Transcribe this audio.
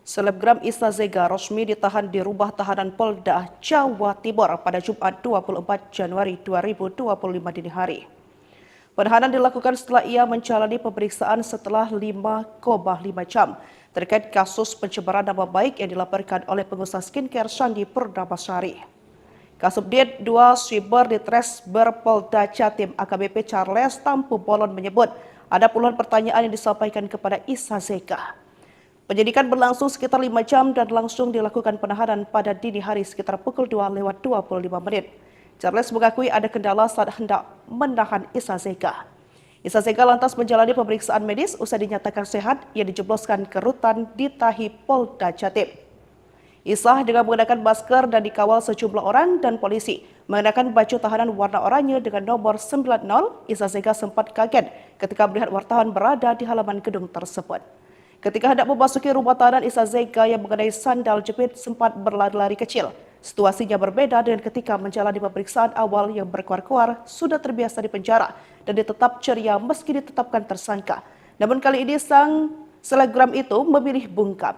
Selebgram Isa Zega resmi ditahan di rumah tahanan Polda Jawa Timur pada Jumat 24 Januari 2025 dini hari. Penahanan dilakukan setelah ia menjalani pemeriksaan setelah 5,5 jam terkait kasus pencemaran nama baik yang dilaporkan oleh pengusaha skincare Sandi Purnamasari. Kasubdit 2 Siber Ditreskber Polda Jatim AKBP Charles Tampu Bolon menyebut ada puluhan pertanyaan yang disampaikan kepada Isa Zega. Penyidikan berlangsung sekitar 5 jam dan langsung dilakukan penahanan pada dini hari sekitar pukul 2:25 menit. Charles mengakui ada kendala saat hendak menahan Isa Zega. Isa Zega lantas menjalani pemeriksaan medis usai dinyatakan sehat yang dijebloskan ke rutan di Tahi Polda Jatim. Isa dengan menggunakan masker dan dikawal sejumlah orang dan polisi mengenakan baju tahanan warna oranye dengan nomor 90. Isa Zega sempat kaget ketika melihat wartawan berada di halaman gedung tersebut. Ketika hendak memasuki rumah tahanan, Isa Zega yang mengenai sandal jepit sempat berlari-lari kecil. Situasinya berbeda dengan ketika menjalani pemeriksaan awal yang berkuar-kuar sudah terbiasa di penjara dan tetap ceria meski ditetapkan tersangka. Namun kali ini sang selebgram itu memilih bungkam.